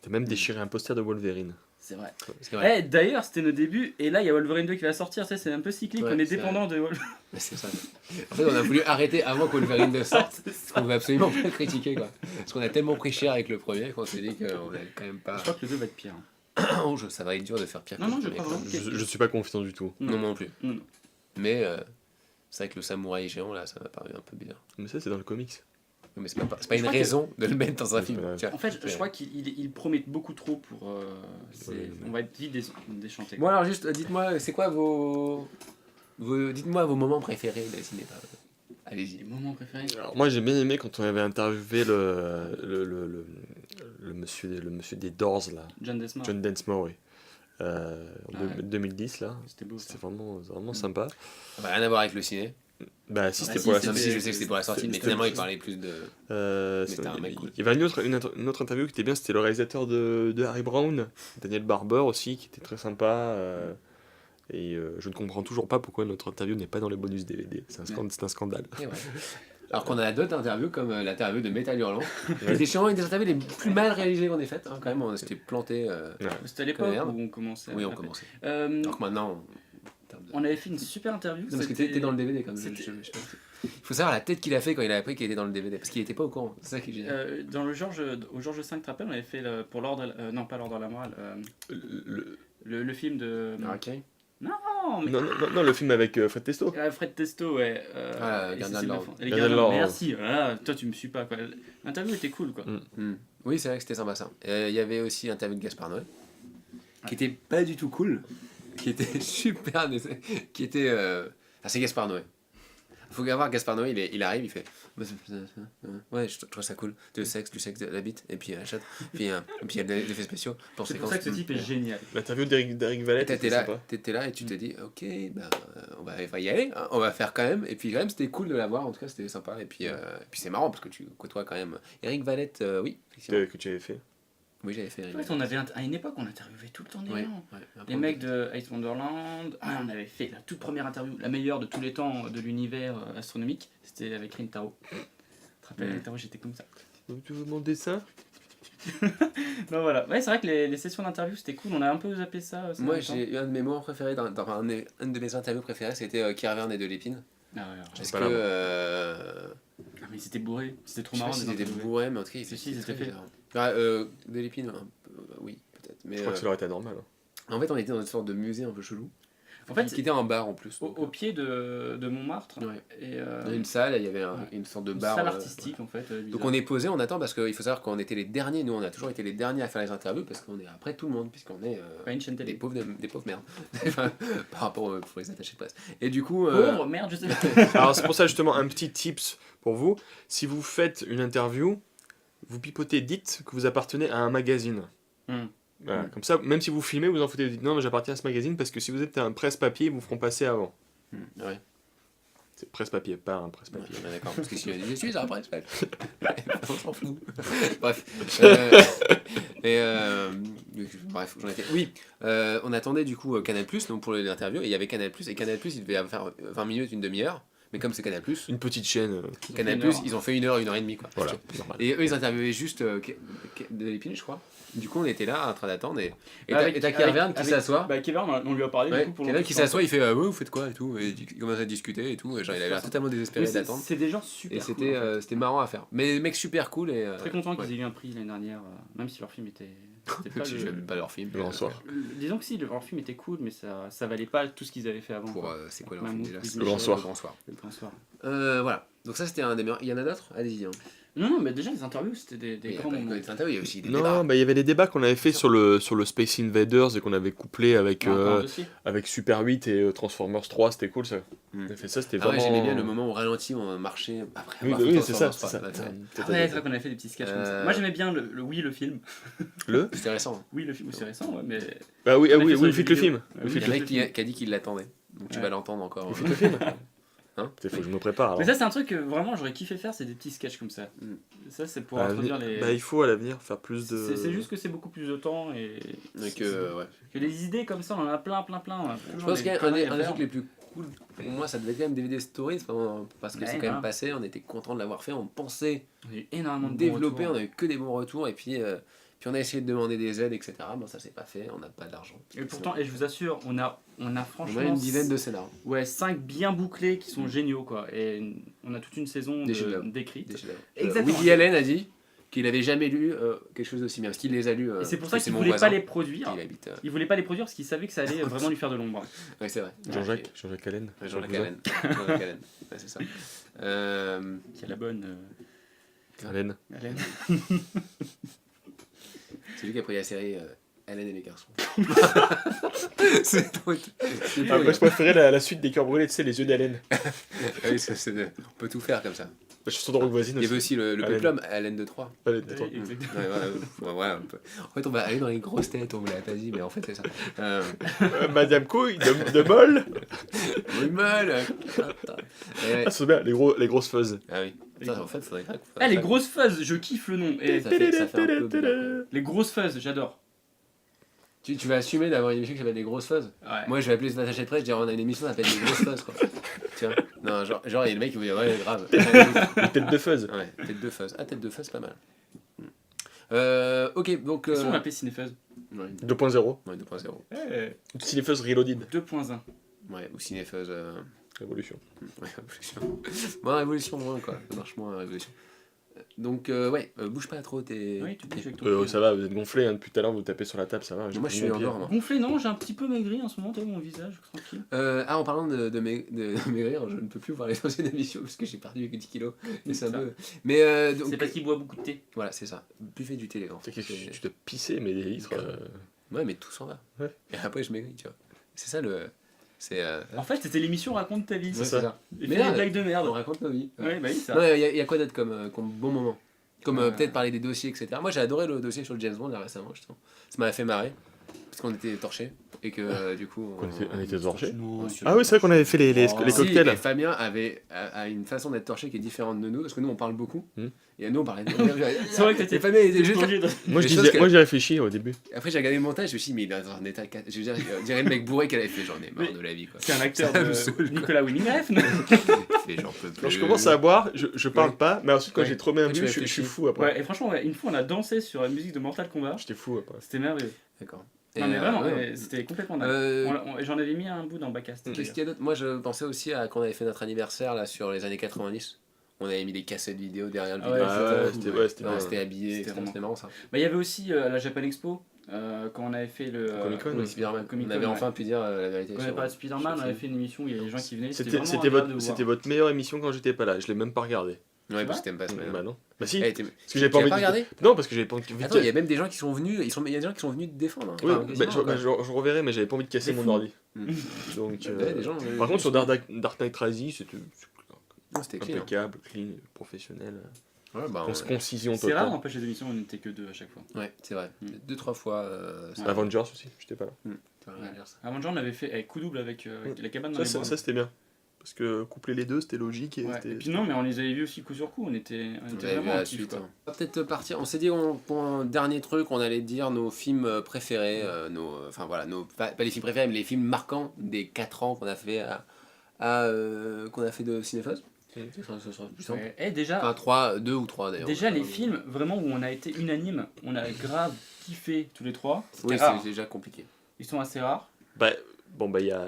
C: T'as même déchiré un poster de Wolverine.
D: C'est vrai.
B: C'est vrai.
D: D'ailleurs, c'était nos débuts, et là, il y a Wolverine 2 qui va sortir. Ça, c'est un peu cyclique,
B: Ouais,
D: on est
B: c'est
D: dépendant de Wolverine.
B: Mais c'est ça. En fait, on a voulu arrêter avant que Wolverine 2 sorte.
D: C'est
B: On veut absolument pas le critiquer quoi. Parce qu'on a tellement pris cher avec le premier qu'on s'est dit qu'on allait quand même pas.
D: Je crois que le 2 va être pire.
B: Oh, ça va être dur de faire pire
D: Non,
B: que
D: non,
B: le
D: je
B: premier,
D: crois
B: quoi.
D: vraiment.
C: Je suis pas confiant du tout.
B: Non, moi non plus.
D: Non, non.
B: Mais c'est vrai que le samouraï géant là, ça m'a paru un peu bizarre.
C: Mais ça, c'est dans le comics.
B: Mais c'est pas une
D: crois que-
B: raison de le mettre dans un
C: Ouais,
B: film.
C: ouais.
B: tu vois.
D: En fait, je crois qu'il promet beaucoup trop pour. On va être vite déchanté.
B: Bon alors juste, dites-moi, c'est quoi dites-moi vos moments préférés de la cinéma. Allez-y.
D: Les moments préférés.
C: Alors, moi, j'ai bien aimé quand on avait interviewé le monsieur des Doors, là.
D: John Desmond.
C: John Densmore, oui. En
D: Ah ouais.
C: 2010, là.
D: C'était beau ça.
C: C'était vraiment sympa.
B: Ça n'a rien à voir avec le ciné.
C: Bah, si,
D: Ah,
C: c'était
D: si,
C: pour la
D: c'était-
B: Non, mais si,
C: sortie.
B: je sais que c'était pour la sortie, mais
C: c'était-
B: finalement il parlait plus de.
C: C'était
B: un mec cool.
C: Il y avait une autre interview qui était bien, c'était le réalisateur de Harry Brown, Daniel Barber aussi, qui était très sympa. Je ne comprends toujours pas pourquoi notre interview n'est pas dans les bonus DVD. C'est un scandale.
B: Et ouais. Alors qu'on a d'autres interviews comme l'interview de Metal Hurlant. C'était chiant, une des interviews les plus mal réalisées qu'on ait faites. Hein, quand même, on s'était planté.
D: C'était à l'époque
B: Comme merde.
D: où on commençait.
B: Oui, on
D: après.
B: commençait.
D: Euh,
B: Alors que maintenant.
D: on avait fait une super interview.
B: Non, parce que t'es dans le DVD comme
D: c'était-
B: je sais pas. Il faut savoir la tête qu'il a fait quand il a appris qu'il était dans le DVD. Parce qu'il était pas au courant. C'est ça qui est génial.
D: Dans le Georges V, tu te rappelles, on avait fait pour l'ordre. Non, pas l'ordre de la morale. Le film de.
B: Ok.
D: Non, mais.
C: Non, le film avec Fred Testo.
D: Fred Testo, ouais.
B: Ah,
D: et
B: Gardien
D: Cécile
B: de
D: Lafont.
B: l'Ordre.
D: Les
C: Gardien de
D: Gardiens de
C: l'Ordre.
D: Merci. Voilà, toi, tu me suis pas. Quoi. L'interview était cool, quoi.
B: Oui, c'est vrai que c'était sympa ça. Il y avait aussi l'interview de Gaspard Noé. Qui était pas du tout cool. Qui était super. Qui était. c'est Gaspard Noé. Faut voir Gaspard Noé, il arrive, il fait. Ouais, je trouve ça cool. Du sexe, de la bite, et puis la chatte. Puis il y a des effets spéciaux.
D: C'est pour ça que ce type est génial.
C: L'interview d'Eric Valette était sympa.
B: T'étais là et tu te dis, ok, ben, on va y aller, hein, on va faire quand même. Et puis quand même, c'était cool de l'avoir, en tout cas, c'était sympa. Et puis c'est marrant parce que tu côtoies quand même Eric Valette, oui, effectivement.
C: Que tu avais fait.
B: Oui, j'avais fait Eric
D: En fait, on avait à une époque, on interviewait tout le temps des
B: Ouais,
D: gens.
B: ouais,
D: Les mecs de Ice Wonderland, on avait fait la toute première interview, la meilleure de tous les temps de l'univers astronomique, c'était avec Rintaro. Tu te rappelles, Rintaro, j'étais comme ça.
C: Donc, tu veux mon dessin?
D: Non, voilà. Ouais, c'est vrai que les sessions d'interview c'était cool, on a un peu zappé ça. ces
B: Moi,
D: derniers temps.
B: j'ai eu un de mes moments préférés, une de mes interviews préférées, c'était Kiervern et de l'épine.
D: Ah ouais, alors,
B: Parce
C: pas
B: que.
D: ah, mais c'était bourré, c'était trop
B: Je sais pas
D: marrant.
B: si
D: des
B: c'était
D: interviews.
B: bourré, mais en tout cas,
D: Si,
B: c'était
D: c'était
B: très
D: fait.
B: bizarre. De l'épine, un peu, oui, peut-être. Mais
C: Je crois que ça aurait été anormal.
B: en fait, on était dans une sorte de musée un peu chelou.
D: En fait,
B: qui était en bar en plus.
D: au,
B: donc,
D: au pied de Montmartre,
B: Ouais.
D: et
B: dans une salle, il y avait
D: ouais.
B: une sorte de
D: une
B: bar.
D: salle artistique en fait.
B: Donc
D: bizarre.
B: on est posé, on attend parce qu'il faut savoir qu'on était les derniers, nous on a toujours été les derniers à faire les interviews parce qu'on est après tout le monde, puisqu'on est
D: Pas une chaîne
B: des
D: télé.
B: pauvres merdes. Enfin, par rapport pour les attachés de presse. Et du coup.
D: Pauvre, merde, je sais pas.
C: Alors, c'est pour ça, justement, un petit tips pour vous. Si vous faites une interview, vous pipotez, dites que vous appartenez à un magazine. Voilà, comme ça, même si vous filmez, vous en foutez, vous dites non, mais j'appartiens à ce magazine parce que si vous êtes un presse-papier, ils vous feront passer avant.
B: Ouais.
C: C'est presse-papier, pas un presse-papier.
B: Ouais, d'accord, parce que si je suis un presse, on s'en fout. Bref. Bref, j'en étais. Oui, on attendait du coup Canal+, donc pour l'interview, et il y avait Canal+, et Canal+, il devait faire 20 minutes, une demi-heure, mais comme c'est Canal+,
C: Une petite chaîne.
B: Canal+,
D: Une heure.
B: ils ont fait 1 heure, 1 heure et demie, quoi.
C: Voilà, normal.
B: Et eux, ils interviewaient juste de l'épine, je crois. Du coup, on était là en train d'attendre, et
D: Avec-
B: t'as Kiervern qui
D: avec-
B: s'assoit.
D: Bah, Kevin, on lui a parlé
B: Ouais,
D: du coup pour
B: Kiervern
D: longtemps.
B: qui s'assoit, il fait ouais, vous faites quoi et tout, et il commence à discuter et tout, et genre il avait l'air totalement désespéré
D: Mais
B: d'attendre.
D: c'est des gens super
B: Et
D: cool,
B: c'était
D: en fait.
B: c'était marrant à faire. Mais les mecs super cool et.
D: Très content qu'ils
B: ouais.
D: aient eu un prix l'année dernière, même si leur film était C'était pas
B: Si je n'aime pas leur film.
C: Le Grand Soir.
D: Disons que si, leur film était cool, mais ça valait pas tout ce qu'ils avaient fait avant.
B: Pour,
D: quoi.
B: c'est quoi leur film
D: Mammouth,
B: déjà
D: Louise
C: Le Grand
D: Michel,
C: Soir.
B: Le Grand Soir.
D: Le Grand Soir.
B: Voilà. Donc ça, c'était un des meilleurs. Il y en a d'autres? Allez-y. Hein.
D: Non, mais déjà, les interviews, c'était des
B: Il y a
D: grands
B: pas que
D: moments.
B: des interviews, il y a aussi des
C: Non,
B: débats.
C: bah il y avait les débats qu'on avait fait sur le Space Invaders et qu'on avait couplé avec
D: Encore un dossier.
C: avec Super 8 et Transformers 3, c'était cool ça.
B: Mm.
C: On a fait ça, c'était
B: Ah ouais,
C: vraiment.
B: j'aimais bien le moment où on ralentit, on marchait après
C: Oui,
B: avoir
C: oui,
B: fait
C: c'est ça,
B: Transformers
C: c'est ça.
B: 3.
D: Ah ouais, c'est vrai qu'on avait fait des petits sketchs comme ça. Moi, j'aimais bien le film.
C: Le
B: C'était récent.
D: Oui, le film, c'est récent, ouais, mais.
C: Bah oui,
D: On a fait sur
C: oui,
D: les
C: faites le
D: vidéos.
C: film.
D: Ah
C: Vous
D: oui,
B: Il y
C: faites
B: a un
C: le
B: mec qui a dit qu'il l'attendait. Donc tu
D: Ouais.
B: vas l'entendre encore.
C: Vous faites le film.
B: Hein
C: Faut que je me prépare.
D: Mais
C: Alors.
D: ça, c'est un truc que vraiment j'aurais kiffé faire, c'est des petits sketchs comme ça.
B: Mm.
D: Ça, c'est pour
C: À
D: introduire
C: l'avenir-
D: les.
C: Bah, il faut à l'avenir faire plus de.
D: C'est juste que c'est beaucoup plus de temps et.
B: Donc, ouais.
D: Que les idées comme ça, on en a plein.
B: Je pense qu'un des trucs les plus cool pour moi, ça devait être quand même DVD Stories parce que
D: Ouais,
B: c'est quand
D: voilà.
B: même passé. On était content de l'avoir fait. On pensait
D: On a eu énormément de bons
B: développer, on
D: retours.
B: a eu que des bons retours. Et puis on a essayé de demander des aides, etc. Bon, ça s'est pas fait. On n'a pas d'argent.
D: Et pourtant, et je vous assure, on a
B: On
D: franchement.
B: a une dizaine de scénarios.
D: Ouais, 5 bien bouclés qui sont géniaux, quoi. Et on a toute une saison
B: Des chefs-d'œuvre.
D: d'écrits.
B: Des chefs-d'œuvre.
D: Exactement.
B: Woody Allen a dit qu'il avait jamais lu quelque chose d'aussi bien. Parce qu'il les a lus.
D: Et c'est pour
B: parce
D: ça
B: que
D: qu'il
B: mon
D: voulait
B: voisin.
D: pas les produire.
B: Il habite.
D: Il voulait pas les produire parce qu'il savait que ça allait vraiment lui faire de l'ombre.
B: Ouais, c'est vrai.
C: Jean-Jacques Allen.
B: Jean-Jacques Allen. Jean-Jacques Allen. Ouais, c'est ça.
D: Qui a la bonne.
C: Allen.
D: Hélène.
B: C'est lui qui a pris la série Hélène et les garçons. c'est trop.
C: Ah, moi je préférais la suite des cœurs brûlés, tu sais, les yeux d'Allen.
B: Oui, on peut tout faire comme ça.
C: La chanson de Rock Voisine
B: Il y avait aussi le
C: Hélène.
B: péplum Hélène de 3.
C: Allen,
D: Oui,
C: attends.
D: exactement.
B: Ouais, on peut. En fait, on va aller dans les grosses têtes, on vous l'avait pas dit, mais en fait, c'est ça.
C: Madame Couille de Molle.
B: Oui, mal.
C: Ah, c'est bien, les grosses fuzz.
B: Ah oui. Ça, en fait, faudrait que.
D: Ah, les grosses fuzz, je kiffe le nom. Et
B: Ça fait un peu bizarre.
D: les grosses fuzz, j'adore.
B: Tu vas assumer d'avoir une émission qui s'appelle Les Grosses Fuzz.
D: Ouais.
B: Moi, je vais appeler ce attaché de presse, je dirais on a une émission qui s'appelle Les Grosses Fuzz, quoi. Tu vois. Non, genre, il y a le mec qui vous dit ouais, grave.
C: Les têtes de fuzz.
B: Ouais, tête de fuzz. Ah, tête de fuzz, pas mal. Ok, donc.
D: Si on l'appelait Cinefuzz.
B: Ouais,
C: 2.0.
B: ouais, 2.0.
D: Ouais.
C: Cinefuzz Reloaded.
D: 2.1.
B: Ouais, ou Cinefuzz.
C: Révolution.
B: Ouais, Révolution. Moins Révolution, moins quoi. Ça marche moins Révolution. Donc, ouais, bouge pas trop tes.
D: Oui, tu bouges avec ton pied.
C: Ça va, vous êtes gonflé hein, depuis tout à l'heure, vous tapez sur la table, ça va. j'ai
B: Moi,
C: pris
B: je suis
C: mon pied.
B: encore. Moi.
D: Gonflé, non, j'ai un petit peu maigri en ce moment, t'as vu mon visage, tranquille.
B: En parlant de maigrir, je ne peux plus voir les anciennes émissions parce que j'ai perdu 10 kilos. Et c'est un
D: Ça.
B: peu. Mais donc.
D: C'est parce qu'il boit beaucoup de thé.
B: Voilà, c'est ça. Buvez du thé, les gars.
C: Tu sais que tu te pisser, mais des litres.
B: Ouais, mais tout s'en va.
C: Ouais.
B: Et après, je maigris, tu vois. C'est ça le. C'est.
D: En fait, c'était l'émission Raconte ta vie.
B: Ouais,
C: ça.
B: c'est ça.
D: Et
B: Mais
D: fais
B: là,
D: des blagues de
B: On
D: merde.
B: raconte nos vies.
D: Ouais, bah oui, ça.
B: Non, il y a quoi d'autre comme bon moment? Comme
D: Euh.
B: peut-être parler des dossiers, etc. Moi, j'ai adoré le dossier sur le James Bond là, récemment, justement. Ça m'avait fait marrer. Parce qu'on était torchés. Et que du coup.
C: On était torchés.
D: Non.
C: Ah oui, c'est vrai qu'on avait fait les
D: Oh.
C: les
B: Si,
C: cocktails.
B: et Fabien a une façon d'être torché qui est différente de nous, parce que nous on parle beaucoup,
C: Hmm.
B: et nous on parlait.
D: C'est vrai que t'étais
B: Et Fabien il était
D: t'es
B: juste là.
D: plongé dans-
C: Moi,
B: des choses que-
C: moi, j'ai réfléchi au début.
B: Après j'ai regardé le montage, je me suis dit, mais il est dans un état. Je veux dire, on dirait le mec bourré qu'elle avait fait, j'en ai marre
D: Mais-
B: de la vie quoi.
D: C'est un acteur
B: Ça me saoule,
D: de
B: quoi.
D: Nicolas Winning Refn.
B: Il fait, j'en peux plus.
C: Quand je commence à boire, je parle
B: Ouais.
C: pas, mais ensuite, quand
B: Ouais.
C: j'ai trop bien
B: Ouais, tu
C: bu, je
B: réfléchis.
C: suis fou après.
D: Ouais, et franchement, ouais, une fois on a dansé sur la musique de Mortal Kombat.
C: J'étais fou après.
D: C'était merveilleux.
B: D'accord.
D: Non, mais vraiment,
B: ouais.
D: ouais, c'était complètement dingue.
B: Euh,
D: J'en avais mis un bout dans Bacast.
B: Qu'est-ce qu'il y a d'autre? Moi je pensais aussi à quand on avait fait notre anniversaire là sur les années 90. On avait mis des cassettes vidéo derrière le
D: Ah
B: vidéo.
D: ouais,
C: c'était
B: Non,
C: bien.
B: c'était habillé,
D: C'était vraiment-
B: c'était marrant ça.
D: Bah, il y avait aussi à la Japan Expo, quand on avait fait le.
C: Comic-Con,
B: Oui, Spider-Man.
D: Comic-Con,
B: On avait
D: ouais.
B: enfin pu dire la vérité.
D: Quand on avait
B: sur-
D: parlé de Spider-Man,
B: sur
D: on
B: le
D: avait
B: film.
D: fait une émission où il y avait des gens qui venaient.
C: C'était
D: vraiment
C: c'était
D: agréable de
C: votre,
D: voir.
C: c'était votre meilleure émission quand j'étais pas là. Je l'ai même pas regardé.
B: Ouais,
D: Tu
B: parce que t'aimes pas ce
C: Bah non. Bah si.
B: Eh,
C: Parce que j'avais pas
B: Tu
C: envie
B: l'as pas
C: de.
B: regardé?
C: Non, parce que j'avais pas envie de.
B: Attends, il y a même des gens qui sont venus, il y a des gens qui sont venus te défendre. Hein.
C: Oui,
B: Enfin,
C: bah,
B: quasiment, quoi.
C: je reverrai, mais j'avais pas envie de casser
D: Des
C: mon
D: fous.
C: ordi.
B: Mm.
C: Donc,
B: Ouais, des gens,
C: par contre, sur Dark Knight Rises, c'était
B: non, c'était clean.
C: impeccable, clean, professionnel.
B: Ouais, bah,
C: Concision
D: C'est rare,
C: totale.
D: n'empêche, les émissions, on n'était que deux à chaque fois.
B: ouais, c'est vrai.
D: Mm.
B: 2-3 fois. ça-
D: Ouais.
C: Avengers aussi, j'étais pas là.
B: ça va rien dire, ça.
D: Avant, on avait fait coup double avec la cabane dans
C: Ça,
D: les bois.
C: ça c'était bien. Parce que coupler les deux, c'était logique. Et
D: Ouais.
C: c'était-
D: Et puis non, mais on les avait vus aussi coup sur coup, on était
B: Vous avez vu
D: vraiment
B: la
D: actifs,
B: suite.
D: quoi.
B: hein. On va peut-être partir. On s'est dit pour un dernier truc, on allait dire nos films préférés, enfin voilà, pas les films préférés, mais les films marquants des 4 ans qu'on a fait qu'on a fait de Cinéphos. Ça sera plus simple.
D: Ouais. Et déjà,
B: Enfin 2 ou 3 d'ailleurs.
D: déjà les films vraiment où on a été unanime, on a grave kiffé tous les trois.
B: Oui,
D: C'était rare.
B: c'est déjà compliqué.
D: Ils sont assez rares.
C: Bah, bon, bah, il y a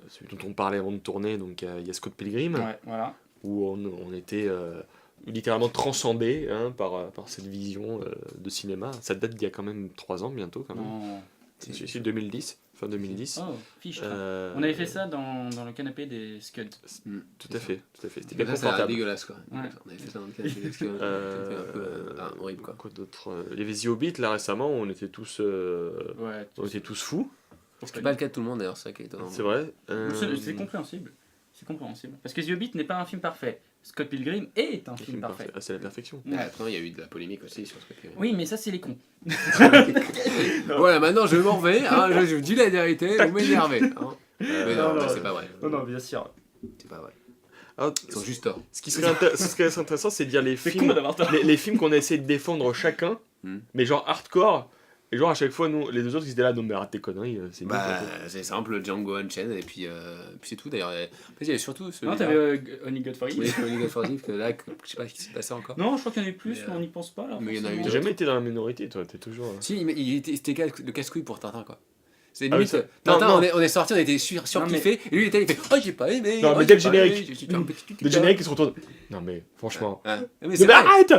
C: celui dont on parlait avant de tourner, donc il y a Scott Pilgrim,
D: Ouais, voilà.
C: où on était littéralement transcendé hein, par cette vision de cinéma. Ça date d'il y a quand même 3 ans bientôt quand même.
D: Non.
C: C'est 2010, fin 2010.
D: Oh, fiche. On avait fait ça dans le canapé des Scuds.
C: Tout à fait. C'était
B: Mais
C: bien
B: ça,
C: confortable.
B: dégueulasse quoi.
D: Ouais.
B: On avait fait ça dans le canapé parce que c'était un peu horrible quoi.
C: Quoi d'autre Il y avait The Hobbit là récemment, on était tous fous.
B: C'est pas le cas de tout le monde d'ailleurs, c'est ça qui est étonnant.
C: C'est vrai.
D: C'est compréhensible. C'est compréhensible. Parce que The Hobbit n'est pas un film parfait. Scott Pilgrim est un film parfait.
C: Ah, c'est la perfection.
B: Ah, après, il y a eu de la polémique aussi sur ce côté.
D: Oui, mais ça, c'est les cons.
B: Voilà, maintenant je m'en vais, hein, je vous dis la vérité, vous m'énervez. Hein. Mais non,
D: non,
B: c'est pas vrai.
D: Non, bien sûr.
B: C'est pas vrai.
C: Alors,
B: Ils sont juste tort.
C: ce qui serait intéressant, c'est de dire les
D: C'est
C: films,
D: con d'avoir tort.
C: les films qu'on a essayé de défendre chacun,
B: Hmm.
C: mais genre hardcore. Et genre à chaque fois, nous, les deux autres, ils étaient là, non mais arrête tes conneries, c'est nul,
B: Bah,
C: quoi.
B: c'est simple, Django Unchained, et puis c'est tout d'ailleurs. Après, il y avait surtout celui-là.
D: Non, t'avais Only God For You.
B: Oui, Only God Forgive, que là, je sais pas ce qui s'est passé encore.
D: Non, je crois qu'il y en a eu plus,
B: Mais,
D: mais on n'y pense pas là.
B: mais il y en a eu
C: T'as
D: forcément.
C: jamais été dans la minorité, toi, t'es toujours.
B: Si, c'était le casse-couille pour Tintin, quoi. C'est
C: Ah oui,
B: limite.
C: ça-
B: Tintin,
C: non, non.
B: on est sorti, on était surkiffés, et lui il était là, il fait oh j'ai pas aimé.
C: Non,
B: oh,
C: mais
B: j'ai
C: dès le
B: pas
C: générique.
B: aimé, je suis un petit
C: Le
B: putain.
C: générique, ils se retournent. Non mais franchement.
B: Hein. Mais
C: Mais
B: c'est vrai,
C: arrête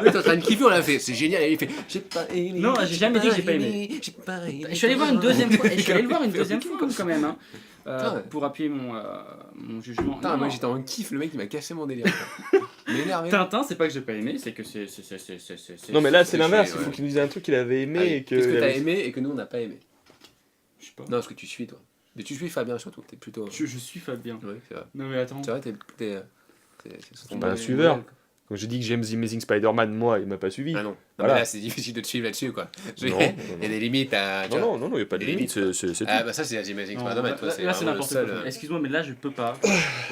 B: lui t'es en train de kiffer, on l'a fait, c'est génial, et il fait j'ai pas aimé.
D: Non, j'ai jamais dit que j'ai pas aimé.
B: J'ai pas aimé.
D: Je suis allé voir une deuxième fois, et je suis allé le voir une deuxième fois quand même, hein,
B: Putain.
D: pour appuyer mon jugement.
B: Putain,
D: Non,
B: moi
D: non.
B: j'étais en kiff, le mec il m'a cassé mon délire. quoi. Il m'a énervé.
D: Tintin, c'est pas que j'ai pas aimé, c'est que c'est.
C: Non mais là c'est
B: c'est
C: l'inverse,
B: chier,
C: il faut
B: ouais.
C: qu'il nous dise un truc qu'il avait aimé
B: Allez,
C: et que.
B: Qu'est-ce que
C: il
B: t'as
C: avait-
B: aimé et que nous on n'a pas aimé?
D: Je sais pas.
B: Non, parce que tu suis toi. Mais tu suis Fabien surtout, t'es plutôt.
D: Je suis Fabien.
B: Oui, c'est vrai.
D: Non mais attends.
B: C'est vrai,
C: C'est pas un suiveur. Quand j'ai dit que j'aime The Amazing Spider-Man, moi, il m'a pas suivi.
B: Ah non. Non,
C: Voilà.
B: mais là c'est difficile de te suivre là-dessus quoi.
C: Non, non,
B: Il y a des limites à. tu vois.
C: non, il n'y a pas de
B: Des
C: limite, c'est tout.
B: Ah bah ça c'est Amazing
D: Non,
B: Spider-Man,
D: là,
B: toi c'est
D: là, c'est
B: vraiment le
D: n'importe
B: seul.
D: quoi. Excuse-moi, mais là je peux pas.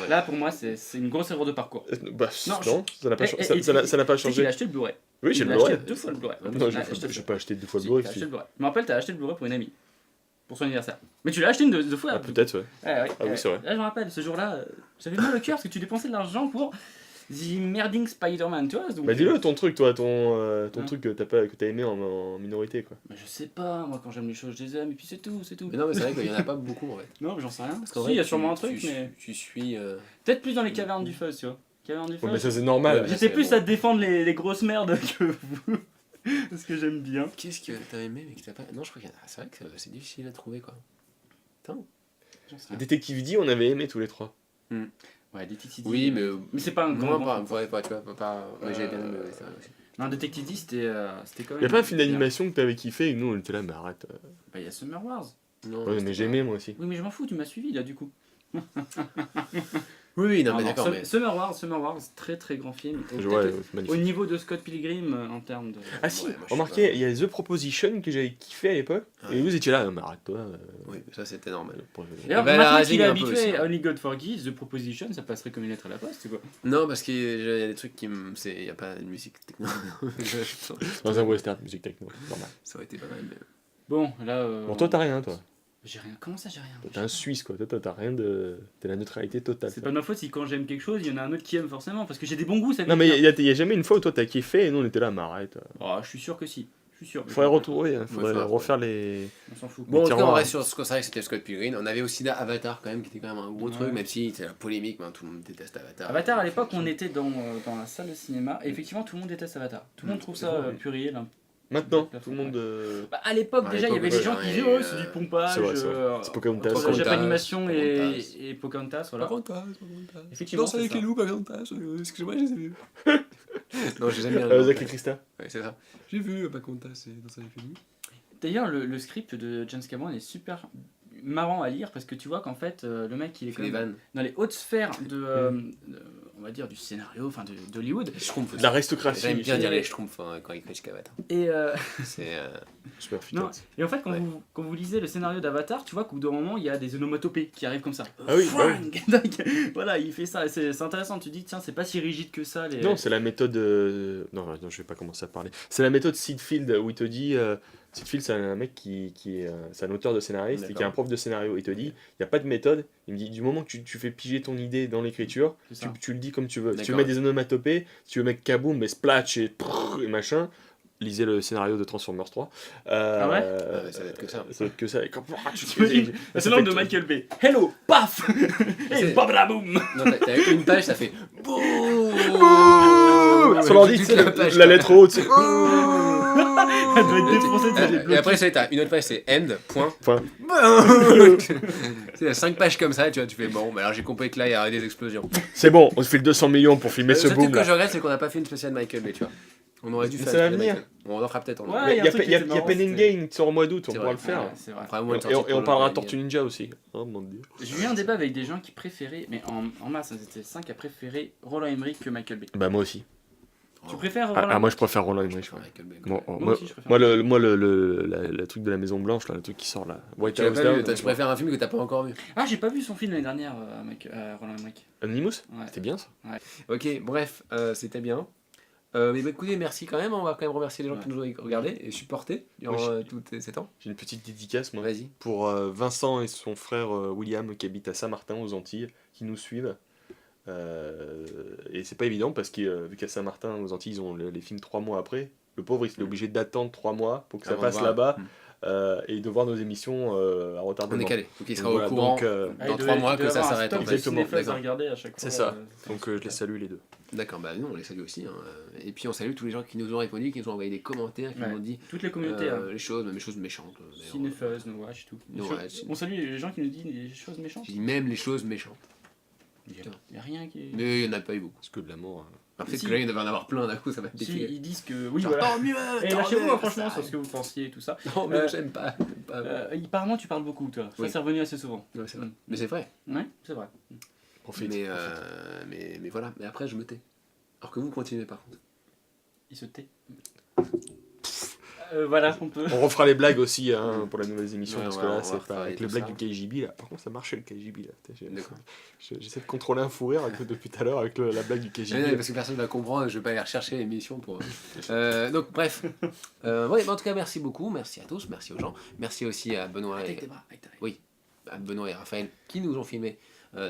D: Là pour moi c'est une grosse erreur de parcours.
C: Bah,
D: Non,
C: non, ça n'a pas,
D: Eh,
C: ça-
D: eh,
C: ça n'a- ça n'a pas
D: Tu sais qu'il
C: changé.
D: a acheté le Blu-ray.
C: Oui, j'ai
D: Il
C: le
D: a
C: Blu-ray.
D: acheté 2 fois le Blu-ray.
C: Non,
D: Ah, je te
C: j'ai
D: jure.
C: pas acheté 2 fois le
D: Si,
C: Blu-ray.
D: t'as acheté
C: si.
D: le Blu-ray. Je me rappelle, t'as acheté le Blu-ray pour une amie. Pour son anniversaire. Mais tu l'as acheté deux fois.
C: Ah, peut-être, ouais.
D: Ouais,
C: Ah oui, c'est vrai.
D: Là, je me rappelle, ce jour-là, j'avais mal au cœur parce que tu dépensais de l'argent pour The Merding Spider-Man, tu vois. Donc,
C: Bah, dis-le, ton truc, toi, ton
D: Hein.
C: truc que t'as aimé en minorité, quoi.
D: Bah, je sais pas, moi quand j'aime les choses, je les aime, et puis c'est tout.
B: Mais non, mais c'est vrai qu'il y en a pas beaucoup en fait.
D: Non, mais j'en sais rien.
B: Parce qu'en
D: Si,
B: vrai,
D: il y a
B: tu-
D: sûrement un
B: tu-
D: truc, mais.
B: Tu suis.
D: Peut-être plus dans les cavernes du fuzz, tu vois. Cavernes du
C: Ouais, mais
D: fuzz.
C: ça, c'est normal.
B: Ouais,
D: J'étais
B: c'est
D: plus
B: bon.
D: à défendre les grosses merdes que vous. Parce que j'aime bien.
B: Qu'est-ce que t'as aimé mais que t'as pas. Non, je crois qu'il y en a. C'est vrai que c'est difficile à trouver quoi.
D: J'en sais rien.
C: Détective D, on avait aimé tous les trois.
D: Ouais, Detective
B: Oui,
D: D. Mais c'est pas un grand.
B: Moins
D: grand
B: pas.
D: film.
B: Tu vois, pas. Ouais, j'avais bien aimé, c'est vrai aussi.
D: Non, Detective D, c'était quand même.
C: Y'a pas un film
D: bien.
C: d'animation que t'avais kiffé et nous, on était là, mais arrête.
D: Bah, il y a Summer Wars.
B: Non,
C: Ouais,
B: c'était
C: mais j'ai
B: pas-
C: aimé, moi aussi.
D: Oui, mais je m'en fous, tu m'as suivi là du coup.
B: Oui, non, mais
D: Non,
B: d'accord, mais.
D: Summer Wars, très très grand film. Et
C: Je vois,
D: peut-être
C: c'est
D: au
C: magnifique.
D: niveau de Scott Pilgrim en termes de.
C: Ah si,
B: Ouais, moi, je suis
C: remarquez,
B: pas-
C: il y a The Proposition que j'avais kiffé à l'époque,
B: Ouais.
C: et vous étiez là, mais arrête-toi.
B: Oui, ça c'était normal.
D: D'ailleurs,
B: bah, la
D: maintenant
B: Rising
D: qu'il est
B: un peu aussi,
D: habitué
B: hein.
D: à Only God Forgives, The Proposition, ça passerait comme une lettre à la poste, quoi.
B: Non, parce qu'il y a des trucs qui me. Il n'y a pas de musique techno.
C: Dans un western, musique techno, normal.
B: Ça aurait été pas mal, mais.
D: Bon, là.
C: Bon, toi, t'as rien, toi.
D: J'ai rien. Comment ça, j'ai rien
C: Toi, t'es un Suisse, quoi. Toi, t'as rien de. T'as la neutralité totale.
D: C'est
C: toi.
D: pas de ma faute si quand j'aime quelque chose, il y en a un autre qui aime forcément, parce que j'ai des bons goûts, ça
C: Non,
D: veut
C: mais
D: dire.
C: y a jamais une fois où toi, t'as kiffé et nous, on était là, mais arrête.
D: Oh, je suis sûr que si. Je suis sûr.
C: Faudrait retrouver, hein, faudrait
B: faudrait
C: refaire les.
D: On s'en fout.
B: Bon, en tout cas,
C: tiroirs.
B: on reste sur ce qu'on savait que c'était Scott Pilgrim. On avait aussi Avatar quand même, qui était quand même un gros
D: Ouais.
B: truc, même si c'est la polémique, ben, tout le monde déteste Avatar.
D: Avatar, à l'époque, on était dans la salle de cinéma, et effectivement, tout le monde déteste Avatar. Tout le monde trouve ça
B: C'est vrai, oui.
D: puéril. Hein.
C: Maintenant,
D: Ouais.
C: tout le monde.
D: Bah, à l'époque,
B: À
D: déjà, il y avait
B: l'époque,
D: des gens
B: ouais,
D: qui disaient
B: ouais,
D: oh, c'est du pompage.
C: c'est vrai, c'est vrai. C'est Pocahontas.
D: entre
B: Pocahontas,
D: Japanimation
B: Pocahontas.
D: et Pocahontas, voilà.
B: Pocahontas.
D: Effectivement,
B: Danse
D: c'est
B: avec
D: ça.
B: les loups, Pocahontas. Excusez-moi, je les ai vus. Non, j'ai jamais vu.
C: Zach et Krista.
B: Ouais, c'est ça. J'ai vu Pocahontas et Danse avec les loups.
D: D'ailleurs, le script de James Cameron est super marrant à lire parce que tu vois qu'en fait, le mec, il est
B: Il
D: quand
B: fait des
D: même
B: vannes.
D: dans les hautes sphères on va dire, du scénario, enfin d'Hollywood.
B: Schtroumpf.
C: De l'aristocratie.
B: J'aime bien dire les Schtroumpfs quand il critique Avatar.
D: Et,
B: C'est.
C: Super
D: non,
C: putain.
D: et en fait,
B: Ouais.
D: quand vous lisez le scénario d'Avatar, tu vois qu'au bout d'un moment, il y a des onomatopées qui arrivent comme ça.
C: Ah oui, bah
D: Fring Donc, voilà, il fait ça. C'est intéressant. Tu dis, tiens, c'est pas si rigide que ça. Les...
C: Non, c'est la méthode. Non, je vais pas commencer à parler. C'est la méthode Seedfield où il te dit. Seedfield, c'est un mec qui est. C'est un auteur de scénariste et qui est
B: D'accord.
C: un prof de scénario. Il te dit, il n'y a pas de méthode. Il me dit, du moment que tu fais piger ton idée dans l'écriture,
D: C'est ça.
C: tu le dis comme tu veux. Si tu veux
B: D'accord.
C: mettre des onomatopées, si tu veux mettre kaboom, mais splash et machin. Lisez le scénario de Transformers 3.
D: Ah ouais
B: ouais, ça va être que ça.
C: Ça va être que ça. Et quand-
D: T'imagines
C: ça
D: C'est
C: fait
D: l'homme de
C: tout.
D: Michael Bay. Hello, paf Et
B: C'est-
D: bablaboum
B: Non, t'as une page, ça fait. Boum
C: Sur l'ordi, tu sais,
B: toute la page,
C: la lettre haute, c'est.
D: Elle doit être défoncée, ça j'ai
B: Et
D: bloqué.
B: après, t'as une autre page, c'est end, point.
C: Point.
B: C'est 5 pages comme ça, tu vois, tu fais bon, bah alors j'ai compris que là, il y aurait des explosions.
C: C'est bon, on se file 200 millions pour filmer ce
B: Le seul truc
C: boom
B: que
C: là.
B: je regrette, c'est qu'on n'a pas fait une spéciale Michael Bay, tu vois. On aurait dû
C: Mais
B: faire
C: ça va
B: une spéciale
C: venir.
B: Michael. On en fera peut-être en
D: Ouais,
C: Mais
D: y a un
C: il y
D: truc qui
C: a
D: était
C: Pen
D: marrant,
C: and
D: c'était-
C: Gain qui sort au mois d'août, on
B: C'est
C: pourra
B: vrai.
C: le faire.
D: Ouais, c'est vrai.
B: On fera au moins une
C: Et
B: sortie
C: on
B: pour le
C: parlera
B: Pen and
C: Tortue Ninja aussi. Oh mon dieu.
D: J'ai eu un débat avec des gens qui préféraient, mais en masse, hein, c'était 5 à préférer Roland Emmerich que Michael Bay.
C: Bah moi aussi.
D: Tu préfères Roland
C: Ah, moi je préfère Roland Emmerich.
B: Gain.
C: Ouais.
B: Michael Bay.
C: Moi,
D: Moi
C: moi,
D: aussi, je préfère.
C: moi, le truc de la Maison Blanche, là, le truc qui sort là. White
B: Tu l'as
C: House
B: pas vu,
C: Down.
B: toi, tu préfères un film que t'as pas encore vu.
D: Ah, j'ai pas vu son film l'année dernière, Roland Emmerich.
C: Anonymous
D: Ouais.
C: C'était bien ça.
B: Ok, bref, c'était bien. Mais bah, écoutez, merci quand même. On va quand même remercier les gens qui nous ont regardé et supporté durant
C: Oui,
B: tous ces temps.
C: J'ai une petite dédicace moi.
B: Vas-y.
C: Pour Vincent et son frère William qui habitent à Saint-Martin aux Antilles, qui nous suivent. Et c'est pas évident parce que vu qu'à Saint-Martin aux Antilles ils ont les films 3 mois après, le pauvre il est obligé d'attendre 3 mois pour que ça
B: Avant de
C: passe
B: voir.
C: là-bas et de voir nos émissions à
B: On
C: retardement.
B: est calé. Faut qu'il
C: Donc
B: sera
C: voilà,
B: au courant
C: donc,
B: dans 3 mois que ça s'arrête. En fait.
C: Exactement.
D: à
B: D'accord.
D: regarder à chaque fois.
C: C'est ça. Donc je les salue les deux.
B: D'accord, bah nous on les salue aussi. Hein. Et puis on salue tous les gens qui nous ont répondu, qui nous ont envoyé des commentaires, qui
D: Ouais.
B: nous ont dit
D: Toutes les communautés, hein.
B: les choses, même les choses méchantes. d'ailleurs.
D: Cinefuzz, No Watch, tout.
B: No Watch.
D: On salue les gens qui nous disent des choses méchantes.
B: J'ai dit même les choses méchantes.
D: Il y a rien qui.
B: Mais il n'y en a pas eu beaucoup.
C: Parce que de l'amour.
B: Alors, peut-être
D: Si.
B: que là il devait en avoir plein d'un coup, ça va
D: Si,
B: défiler.
D: ils disent que. Oui,
B: Genre,
D: voilà.
B: tant mieux.
D: Et
B: tant
D: lâchez-vous,
B: mieux,
D: hein, franchement,
B: ça
D: sur ce que vous pensiez et tout ça.
B: Non, mais
D: Euh,
B: j'aime pas. j'aime pas.
D: Apparemment, tu parles beaucoup, toi. Ça,
B: Oui.
D: c'est revenu assez souvent.
B: Ouais, c'est vrai.
D: Mm.
B: Mais c'est vrai.
D: Ouais, c'est vrai.
C: Profite.
B: Mais voilà. Mais après, je me tais. Alors que vous continuez par contre.
D: Il se tait. Voilà, on peut.
C: On refera les blagues aussi hein, pour la nouvelle émission
B: Ouais,
C: parce
B: ouais,
C: que là
B: on va
C: c'est pas
B: retravailler
C: avec le
B: tout
C: blague
B: ça.
C: du KGB là. Par contre ça marchait le KGB là.
B: D'accord.
C: J'essaie de contrôler un fou rire depuis tout à l'heure avec la blague du KGB.
B: Ouais, parce que personne ne va comprendre, je vais pas aller rechercher l'émission pour. Donc bref. Ouais, mais en tout cas, merci beaucoup, merci à tous, merci aux gens, merci aussi à Benoît
D: Avec
B: et,
D: tes bras, avec tes bras.
B: oui, à Benoît et Raphaël qui nous ont filmé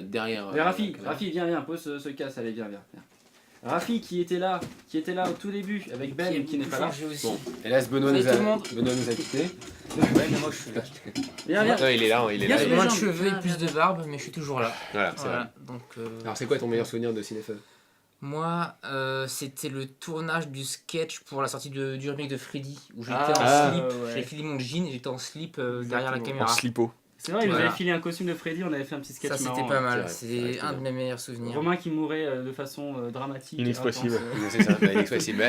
B: derrière.
D: Mais Rafi,
B: la caméra.
D: Rafi, viens, pose ce casque, allez, viens. Rafi qui était là au tout début avec Ben qui n'est pas là.
E: aussi.
B: Bon, hélas, Benoît
E: Salut
B: nous a,
E: tout le monde.
B: Benoît nous a quittés.
E: Ouais, mais moi je suis là.
D: Viens.
B: Non, il est là, il est là.
D: Viens,
B: il est
E: Moins
B: là.
E: de
D: jambes.
E: cheveux et plus de barbe, mais je suis toujours là.
B: Voilà, c'est
E: Voilà, donc
B: vrai. Alors, c'est quoi ton meilleur souvenir de Cinéphone?
E: moi, c'était le tournage du sketch pour la sortie du remake de Freddy, où j'étais
C: Ah,
E: en slip,
D: ouais.
E: j'avais filé mon jean et j'étais en slip derrière la
D: Exactement.
C: En
E: caméra.
C: slippo.
D: C'est vrai, il nous
E: Voilà.
D: avait filé un costume de Freddy, on avait fait un petit sketch
E: Ça c'était
D: marrant,
E: pas
D: hein.
E: mal,
B: c'est vrai,
E: c'est
B: c'est
E: un
B: bien.
E: de mes meilleurs souvenirs.
D: Romain qui mourait de façon dramatique.
C: Inexpressive.
D: intense,
B: C'est ça, bah, inexpressible.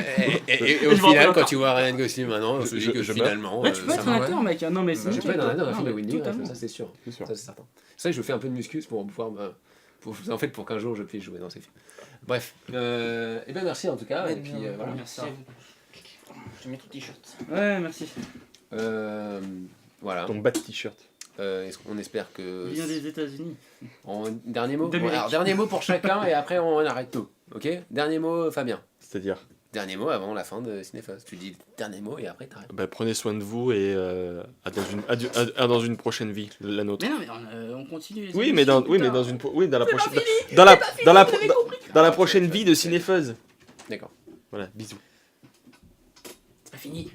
B: Et
D: Je
B: au
D: me
B: final,
D: rappelle
B: quand
D: encore.
B: tu vois Ryan Gosling maintenant, on se dit
C: Je-
B: que
C: je
B: finalement.
D: Ouais, tu peux
B: ça
D: être
B: va.
D: un acteur, mec. Non, mais c'est
B: Je peux être un acteur, un film de Windy,
D: totalement.
B: ça c'est sûr.
C: C'est sûr.
B: Ça c'est certain. Ça, je fais un peu de muscus pour pouvoir. En fait, pour qu'un jour je puisse jouer dans ces films. Bref. Et ben merci en tout cas. Et puis voilà.
E: Merci à vous. Je te mets ton t-shirt.
D: Ouais, merci.
B: Voilà.
C: Ton bas de t-shirt.
B: On espère que.
D: Il vient des États-Unis.
B: Dernier mot.
D: D'Amérique.
B: Alors, dernier mot pour chacun et après on arrête tout. Ok. Dernier mot, Fabien.
C: C'est-à-dire
B: Dernier mot avant la fin de Cinéphos. Tu dis dernier mot et après t'arrêtes.
C: bah, prenez soin de vous et dans une prochaine vie, la nôtre.
D: Mais non, mais on continue. les
C: Oui, mais
D: émissions,
C: dans
D: putain.
C: la prochaine dans la prochaine vie de Cinéphase.
B: D'accord.
C: Voilà, bisous.
D: C'est pas fini.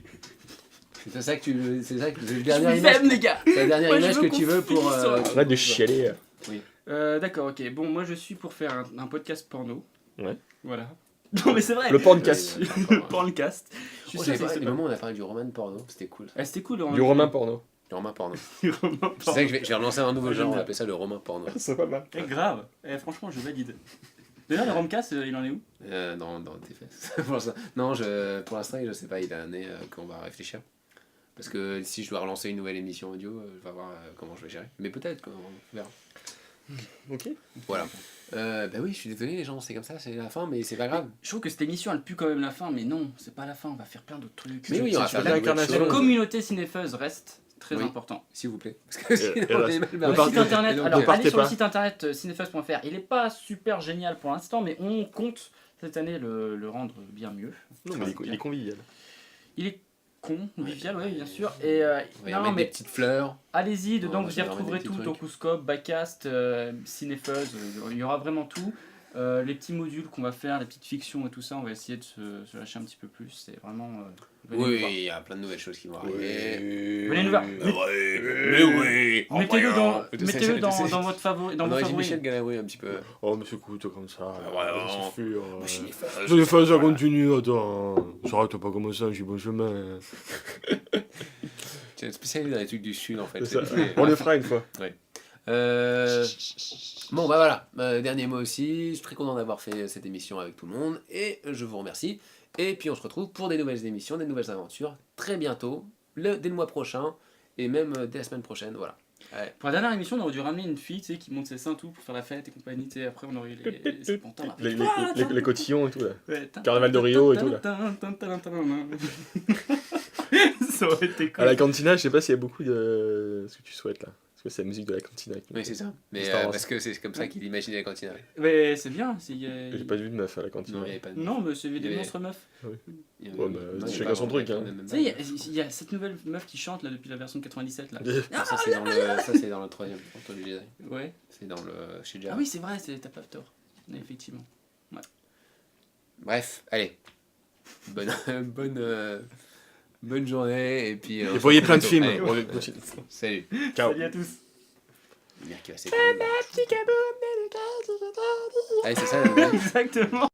B: C'est ça que c'est la
D: Je
B: dernière
D: vous
B: image.
D: aime, les gars.
B: C'est la dernière
D: Moi, je
B: image
D: veux
B: que
D: qu'on
B: tu veux pour.
D: finisse ça.
C: Arrête de chialer.
D: D'accord, ok. Bon, moi je suis pour faire un podcast porno.
C: Ouais.
D: Voilà. Non, mais c'est vrai.
C: Le porncast.
D: Le porncast. Je suis
B: Oh,
D: sûr
B: j'avais
D: que
B: pas
D: c'est
B: des
D: pas.
B: moments où on a parlé du roman porno, c'était cool.
D: Ah, c'était cool.
C: Du romain porno.
B: Le roman porno.
D: Du roman
B: C'est
D: porno.
B: ça que je vais relancer un nouveau genre, on va
D: Génial.
B: appeler ça le roman porno.
C: C'est pas mal.
D: Eh, grave. Franchement, je valide. D'ailleurs, le romcast, il en est où?
B: Dans tes fesses. Pour l'instant. Non, pour l'instant, je sais pas, il est un année qu'on va réfléchir. Parce que si je dois relancer une nouvelle émission audio, je vais voir comment je vais gérer. Mais peut-être qu'on verra.
C: Ok.
B: Voilà. Bah oui, je suis désolé les gens, c'est comme ça, c'est la fin, mais c'est pas grave.
D: Je trouve que cette émission, elle pue quand même la fin, mais non, c'est pas la fin, on va faire plein d'autres trucs.
B: Mais oui, on va
C: tu
B: faire
C: veux
B: de la
C: l'incarnation.
D: La
B: nouvelle chose,
D: communauté cinéfeuse reste très
B: Oui.
D: important.
B: s'il vous plaît. Parce que sinon,
C: et
B: on
C: reste-
B: est mal
C: ne
B: barré.
D: Le
C: partez-
D: site internet,
B: Et donc,
D: alors
C: ne partez
D: allez sur le
C: pas.
D: site internet cinéfeuse.fr, il est pas super génial pour l'instant, mais on compte cette année le rendre bien mieux.
C: Non, mais il est convivial.
D: Il est convivial, oui, bien sûr. Et
B: On va y
D: non,
B: remettre
D: mais
B: des petites fleurs.
D: allez-y, dedans
B: Ouais,
D: vous y
B: ça va
D: retrouverez
B: remettre des
D: tout,
B: petits trucs.
D: Tokuscope, Backcast, Cinéfuzz, il y aura vraiment tout. Les petits modules qu'on va faire, les petites fictions et tout ça, on va essayer de se lâcher un petit peu plus. C'est vraiment. Venez nous voir.
B: Oui, il y a plein de nouvelles choses qui vont arriver.
D: Venez nous voir.
B: Mais oui.
D: Mettez-le dans
B: C'est-
D: votre favori. Dans
B: On
D: vos
B: aurait dit
D: favoris.
B: Michel Galabru un petit peu.
C: Oh, mais c'est cool, t'es comme ça.
B: vraiment.
C: C'est sûr.
B: Chine
C: Je fais ça continue, attends. J'arrête pas comme ça, j'ai bon chemin.
B: Tu es spécialisé dans les trucs du sud en fait.
C: C'est ça. On le fera une fois.
B: Bon bah voilà, dernier mot aussi, je suis très content d'avoir fait cette émission avec tout le monde et je vous remercie. Et puis on se retrouve pour des nouvelles émissions, des nouvelles aventures très bientôt, dès le mois prochain et même dès la semaine prochaine, voilà. Ouais.
D: Pour la dernière émission, on aurait dû ramener une fille, tu sais, qui monte ses seins tout pour faire la fête et compagnie. Tu sais, après, on aurait eu les serpentins là.
C: Les cotillons et tout là.
D: Ouais,
C: Carnaval de Rio et tout, là.
D: Ça aurait été
C: À
D: cool.
C: la cantina, je sais pas s'il y a beaucoup de ce que tu souhaites là. Parce que c'est la musique de la cantina.
B: Oui c'est ça, mais
C: Star Wars.
B: parce que c'est comme ça qu'il imaginait la cantine.
D: Mais c'est bien.
C: J'ai pas vu de meuf à la cantina.
B: Non, il y avait pas de...
D: Non, mais c'est
B: Il y
D: des
B: avait-
D: monstres meufs.
B: il y avait-
C: Ouais, bah,
B: non, il y
C: chacun
B: avait
C: son
B: pas
C: truc,
B: vraiment
C: hein.
B: même
D: Tu sais, il y a cette nouvelle meuf qui chante là depuis la version de 97 là.
B: Ah, ça c'est dans le troisième Retour du Jedi.
D: Ouais.
B: C'est dans le chez Jabba.
D: Ah oui, c'est vrai, t'as pas tort. Effectivement.
B: Bref, allez. Bonne journée et puis.
C: Et voyez plein de films.
B: Allez,
C: On continue.
B: salut.
C: Ciao.
D: Salut à tous.
B: Merde qui va s'éteindre. Allez, c'est ça.
D: Exactement.